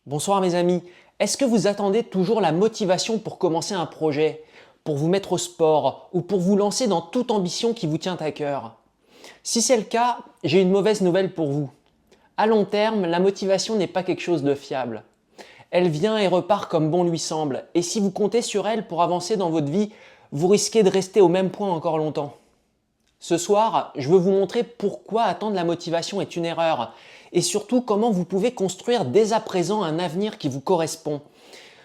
Bonsoir mes amis, est-ce que vous attendez toujours la motivation pour commencer un projet, pour vous mettre au sport ou pour vous lancer dans toute ambition qui vous tient à cœur? Si c'est le cas, j'ai une mauvaise nouvelle pour vous. À long terme, la motivation n'est pas quelque chose de fiable. Elle vient et repart comme bon lui semble, et si vous comptez sur elle pour avancer dans votre vie, vous risquez de rester au même point encore longtemps. Ce soir, je veux vous montrer pourquoi attendre la motivation est une erreur et surtout comment vous pouvez construire dès à présent un avenir qui vous correspond.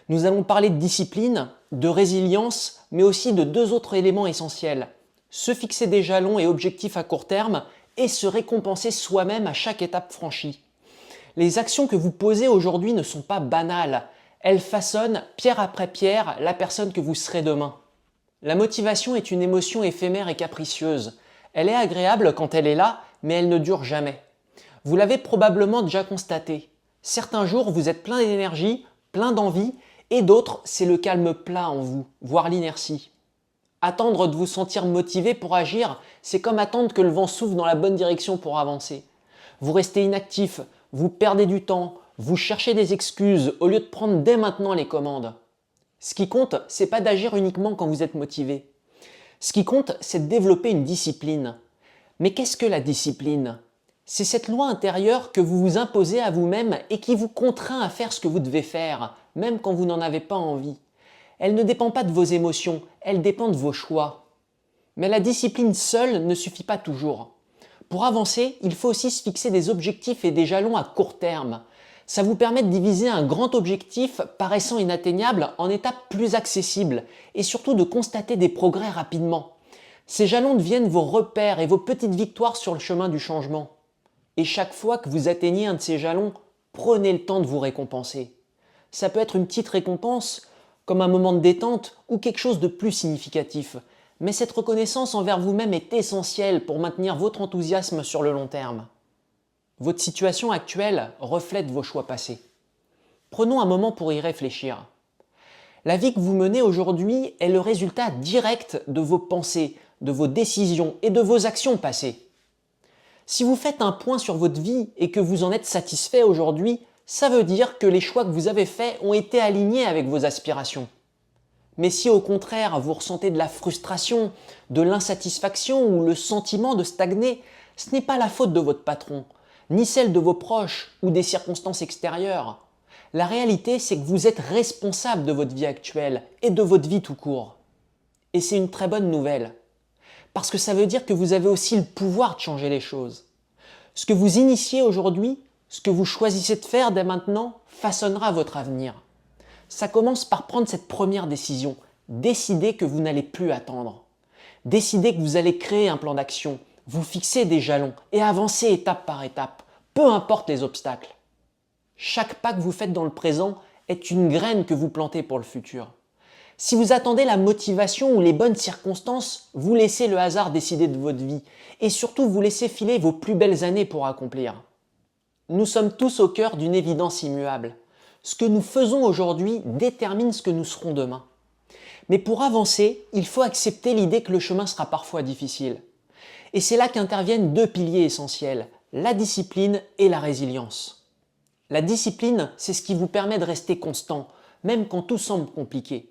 Nous allons parler de discipline, de résilience, mais aussi de deux autres éléments essentiels. Se fixer des jalons et objectifs à court terme et se récompenser soi-même à chaque étape franchie. Les actions que vous posez aujourd'hui ne sont pas banales. Elles façonnent, pierre après pierre, la personne que vous serez demain. La motivation est une émotion éphémère et capricieuse. Elle est agréable quand elle est là, mais elle ne dure jamais. Vous l'avez probablement déjà constaté. Certains jours, vous êtes plein d'énergie, plein d'envie, et d'autres, c'est le calme plat en vous, voire l'inertie. Attendre de vous sentir motivé pour agir, c'est comme attendre que le vent souffle dans la bonne direction pour avancer. Vous restez inactif, vous perdez du temps, vous cherchez des excuses au lieu de prendre dès maintenant les commandes. Ce qui compte, c'est pas d'agir uniquement quand vous êtes motivé. Ce qui compte, c'est de développer une discipline. Mais qu'est-ce que la discipline? C'est cette loi intérieure que vous vous imposez à vous-même et qui vous contraint à faire ce que vous devez faire, même quand vous n'en avez pas envie. Elle ne dépend pas de vos émotions, elle dépend de vos choix. Mais la discipline seule ne suffit pas toujours. Pour avancer, il faut aussi se fixer des objectifs et des jalons à court terme. Ça vous permet de diviser un grand objectif paraissant inatteignable en étapes plus accessibles et surtout de constater des progrès rapidement. Ces jalons deviennent vos repères et vos petites victoires sur le chemin du changement. Et chaque fois que vous atteignez un de ces jalons, prenez le temps de vous récompenser. Ça peut être une petite récompense, comme un moment de détente ou quelque chose de plus significatif. Mais cette reconnaissance envers vous-même est essentielle pour maintenir votre enthousiasme sur le long terme. Votre situation actuelle reflète vos choix passés. Prenons un moment pour y réfléchir. La vie que vous menez aujourd'hui est le résultat direct de vos pensées, de vos décisions et de vos actions passées. Si vous faites un point sur votre vie et que vous en êtes satisfait aujourd'hui, ça veut dire que les choix que vous avez faits ont été alignés avec vos aspirations. Mais si au contraire vous ressentez de la frustration, de l'insatisfaction ou le sentiment de stagner, ce n'est pas la faute de votre patron, ni celle de vos proches ou des circonstances extérieures. La réalité, c'est que vous êtes responsable de votre vie actuelle et de votre vie tout court. Et c'est une très bonne nouvelle, parce que ça veut dire que vous avez aussi le pouvoir de changer les choses. Ce que vous initiez aujourd'hui, ce que vous choisissez de faire dès maintenant, façonnera votre avenir. Ça commence par prendre cette première décision, décider que vous n'allez plus attendre. Décider que vous allez créer un plan d'action, vous fixer des jalons et avancer étape par étape, peu importe les obstacles. Chaque pas que vous faites dans le présent est une graine que vous plantez pour le futur. Si vous attendez la motivation ou les bonnes circonstances, vous laissez le hasard décider de votre vie et surtout vous laissez filer vos plus belles années pour accomplir. Nous sommes tous au cœur d'une évidence immuable. Ce que nous faisons aujourd'hui détermine ce que nous serons demain. Mais pour avancer, il faut accepter l'idée que le chemin sera parfois difficile. Et c'est là qu'interviennent deux piliers essentiels, la discipline et la résilience. La discipline, c'est ce qui vous permet de rester constant, même quand tout semble compliqué.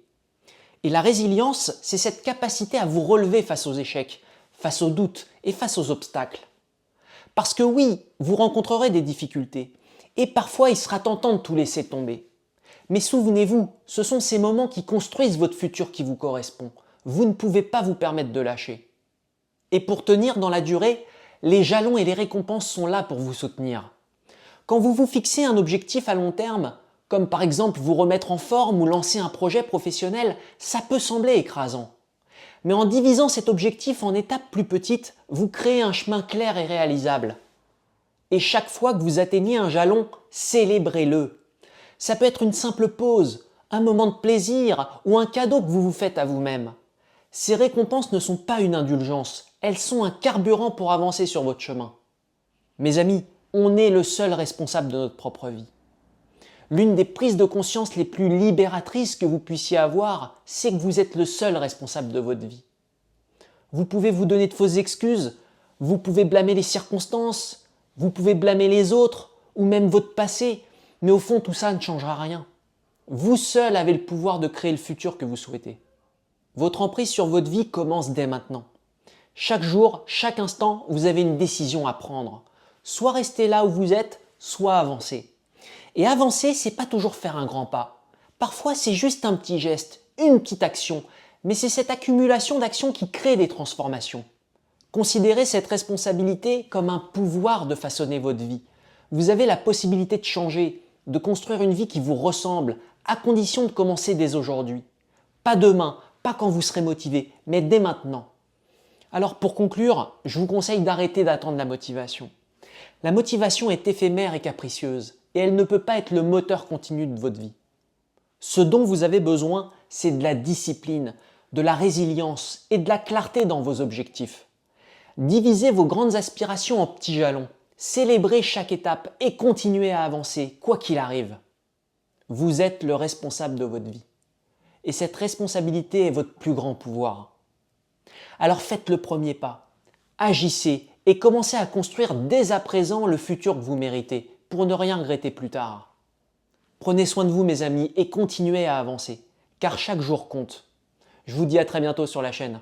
Et la résilience, c'est cette capacité à vous relever face aux échecs, face aux doutes et face aux obstacles. Parce que oui, vous rencontrerez des difficultés, et parfois il sera tentant de tout laisser tomber. Mais souvenez-vous, ce sont ces moments qui construisent votre futur qui vous correspond. Vous ne pouvez pas vous permettre de lâcher. Et pour tenir dans la durée, les jalons et les récompenses sont là pour vous soutenir. Quand vous vous fixez un objectif à long terme, comme par exemple vous remettre en forme ou lancer un projet professionnel, ça peut sembler écrasant. Mais en divisant cet objectif en étapes plus petites, vous créez un chemin clair et réalisable. Et chaque fois que vous atteignez un jalon, célébrez-le. Ça peut être une simple pause, un moment de plaisir ou un cadeau que vous vous faites à vous-même. Ces récompenses ne sont pas une indulgence, elles sont un carburant pour avancer sur votre chemin. Mes amis, on est le seul responsable de notre propre vie. L'une des prises de conscience les plus libératrices que vous puissiez avoir, c'est que vous êtes le seul responsable de votre vie. Vous pouvez vous donner de fausses excuses, vous pouvez blâmer les circonstances, vous pouvez blâmer les autres ou même votre passé, Mais au fond, tout ça ne changera rien. Vous seul avez le pouvoir de créer le futur que vous souhaitez. Votre emprise sur votre vie commence dès maintenant. Chaque jour, chaque instant, vous avez une décision à prendre. Soit rester là où vous êtes, soit avancer. Et avancer, c'est pas toujours faire un grand pas. Parfois, c'est juste un petit geste, une petite action, mais c'est cette accumulation d'actions qui crée des transformations. Considérez cette responsabilité comme un pouvoir de façonner votre vie. Vous avez la possibilité de changer, de construire une vie qui vous ressemble, à condition de commencer dès aujourd'hui. Pas demain, pas quand vous serez motivé, mais dès maintenant. Alors pour conclure, je vous conseille d'arrêter d'attendre la motivation. La motivation est éphémère et capricieuse, et elle ne peut pas être le moteur continu de votre vie. Ce dont vous avez besoin, c'est de la discipline, de la résilience et de la clarté dans vos objectifs. Divisez vos grandes aspirations en petits jalons, célébrez chaque étape et continuez à avancer, quoi qu'il arrive. Vous êtes le responsable de votre vie. Et cette responsabilité est votre plus grand pouvoir. Alors faites le premier pas, agissez et commencez à construire dès à présent le futur que vous méritez pour ne rien regretter plus tard. Prenez soin de vous mes amis et continuez à avancer, car chaque jour compte. Je vous dis à très bientôt sur la chaîne.